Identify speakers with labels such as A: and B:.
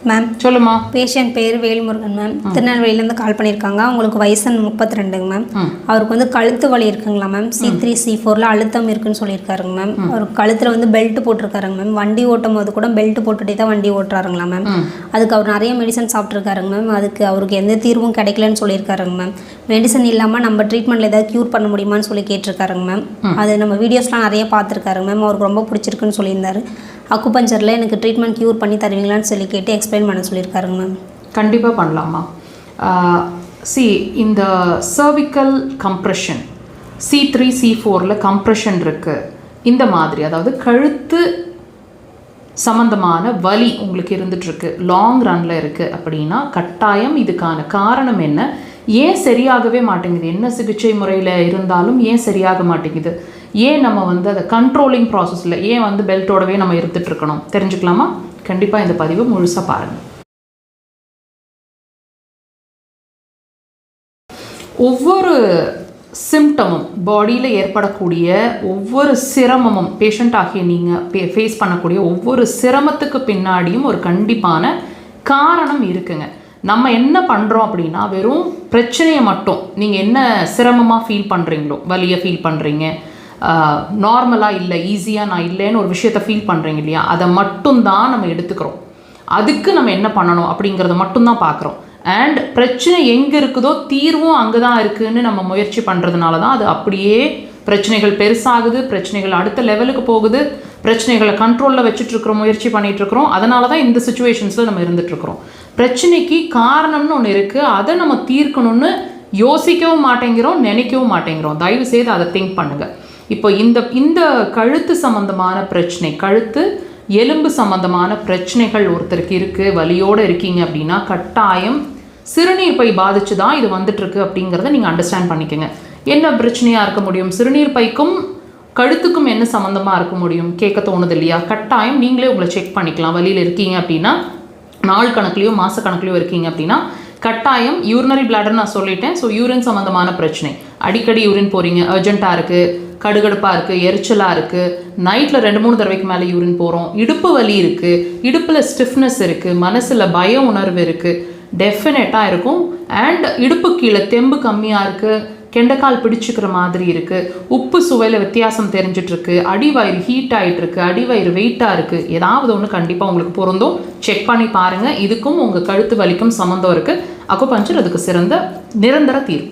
A: Ma'am
B: சொல்லுமா.
A: Patient பேர் Velmurugan ma'am. திருநெல்வேலியிலேருந்து கால் பண்ணியிருக்காங்க. அவங்களுக்கு வயசு 32ங்க மேம். அவருக்கு வந்து கழுத்து வலி இருக்குங்களா மேம். C3 C4ல அழுத்தம் இருக்குன்னு சொல்லியிருக்காருங்க மேம். அவருக்கு கழுத்தில் வந்து பெல்ட் போட்டிருக்காருங்க மேம். வண்டி ஓட்டும் போது கூட பெல்ட் போட்டுகிட்டே தான் வண்டி ஓட்டுறாருங்களா மேம். அதுக்கு அவர் நிறைய மெடிசன் சாப்பிட்ருக்காருங்க மேம். அதுக்கு அவருக்கு எந்த தீர்வும் கிடைக்கலன்னு சொல்லியிருக்காருங்க மேம். மெடிசன் இல்லாமல் நம்ம ட்ரீட்மெண்ட்டில் ஏதாவது க்யூர் பண்ண முடியுமான்னு சொல்லி கேட்டிருக்காருங்க மேம். அது நம்ம வீடியோஸ்லாம் நிறைய பார்த்துருக்காருங்க மேம். அவருக்கு ரொம்ப பிடிச்சிருக்குன்னு சொல்லியிருந்தாரு. அக்குபஞ்சரில் எனக்கு ட்ரீட்மெண்ட் க்யூர் பண்ணி தருவீங்களான்னு சொல்லி கேட்டு எக்ஸ்பிளைன் பண்ண சொல்லியிருக்காருங்க மேம்.
B: கண்டிப்பாக பண்ணலாமா. இந்த சர்விக்கல் கம்ப்ரெஷன் C3 C4ல கம்ப்ரெஷன் இருக்குது. இந்த மாதிரி அதாவது கழுத்து சம்மந்தமான வலி உங்களுக்கு இருந்துகிட்ருக்கு, லாங் ரனில் இருக்குது அப்படின்னா கட்டாயம் இதுக்கான காரணம் என்ன, ஏன் சரியாகவே மாட்டேங்குது, என்ன சிகிச்சை முறையில் இருந்தாலும் ஏன் சரியாக மாட்டேங்குது, ஏன் நம்ம வந்து அதை கண்ட்ரோலிங் ப்ராசஸில் ஏன் வந்து பெல்ட்டோடவே நம்ம இருந்துகிட்ருக்கணும் தெரிஞ்சுக்கலாமா. கண்டிப்பாக இந்த பதிவு முழுசாக பாருங்கள். ஒவ்வொரு சிம்டமும் பாடியில் ஏற்படக்கூடிய ஒவ்வொரு சிரமமும் பேஷண்ட் ஆகிய நீங்கள் ஃபேஸ் பண்ணக்கூடிய ஒவ்வொரு சிரமத்துக்கு பின்னாடியும் ஒரு கண்டிப்பான காரணம் இருக்குங்க. நம்ம என்ன பண்ணுறோம் அப்படின்னா வெறும் பிரச்சனையை மட்டும், நீங்கள் என்ன சிரமமாக ஃபீல் பண்ணுறீங்களோ, வலியை ஃபீல் பண்ணுறீங்க, நார்மலாக இல்லை, ஈஸியாக நான் இல்லைன்னு ஒரு விஷயத்தை ஃபீல் பண்ணுறீங்க இல்லையா, அதை மட்டும்தான் நம்ம எடுத்துக்கிறோம். அதுக்கு நம்ம என்ன பண்ணணும் அப்படிங்கிறத மட்டும்தான் பார்க்குறோம். அண்ட் பிரச்சனை எங்கே இருக்குதோ தீர்வும் அங்கே தான் இருக்குதுன்னு நம்ம முயற்சி பண்ணுறதுனால தான் அது அப்படியே பிரச்சனைகள் பெருசாகுது, பிரச்சனைகள் அடுத்த லெவலுக்கு போகுது, பிரச்சனைகளை கண்ட்ரோலில் வச்சுட்ருக்குற முயற்சி பண்ணிகிட்ருக்குறோம். அதனால தான் இந்த சுச்சுவேஷன்ஸில் நம்ம இருந்துகிட்ருக்குறோம். பிரச்சனைக்கு காரணம்னு ஒன்று இருக்குது, அதை நம்ம தீர்க்கணும்னு யோசிக்கவும் மாட்டேங்கிறோம், நினைக்கவும் மாட்டேங்கிறோம். தயவு செய்து அதை திங்க் பண்ணுங்கள். இப்போ இந்த கழுத்து சம்மந்தமான பிரச்சனை, கழுத்து எலும்பு சம்மந்தமான பிரச்சனைகள் ஒருத்தருக்கு இருக்குது, வலியோடு இருக்கீங்க அப்படின்னா கட்டாயம் சிறுநீர் பை பாதிச்சு தான் இது வந்துட்டுருக்கு அப்படிங்கிறத நீங்கள் அண்டர்ஸ்டாண்ட் பண்ணிக்கோங்க. என்ன பிரச்சனையாக இருக்க முடியும், சிறுநீர் பைக்கும் கழுத்துக்கும் என்ன சம்மந்தமாக இருக்க முடியும் கேட்க தோணுது இல்லையா. கட்டாயம் நீங்களே உங்களை செக் பண்ணிக்கலாம். வலியில் இருக்கீங்க அப்படின்னா, நாள் கணக்குலையோ மாத கணக்குலையோ இருக்கீங்க அப்படின்னா கட்டாயம் யூரினரி பிளாடர் நான் சொல்லிட்டேன். ஸோ யூரின் சம்மந்தமான பிரச்சனை, அடிக்கடி யூரின் போகிறீங்க, அர்ஜென்ட்டாக இருக்குது, கடுகடுப்பாக இருக்குது, எரிச்சலாக இருக்குது, நைட்டில் 2-3 தடவைக்கு மேலே யூரின் போகிறோம், இடுப்பு வலி இருக்குது, இடுப்பில் ஸ்டிஃப்னஸ் இருக்குது, மனசில் பய உணர்வு இருக்குது, டெஃபினட்டாக இருக்கும். அண்ட் இடுப்பு கீழே தெம்பு கம்மியாக இருக்குது, கெண்டைக்கால் பிடிச்சிக்கிற மாதிரி இருக்குது, உப்பு சுவையில் வித்தியாசம் தெரிஞ்சிட்ருக்கு, அடிவயிறு ஹீட் ஆகிட்டுருக்கு, அடிவயிறு வெயிட்டாக இருக்குது, ஏதாவது ஒன்று கண்டிப்பாக உங்களுக்கு பொருந்தும். செக் பண்ணி பாருங்கள். இதுக்கும் உங்கள் கழுத்து வலிக்கும் சம்மந்தம் இருக்குது. அக்குபஞ்சர் அதுக்கு சிறந்த நிரந்தர தீர்வு.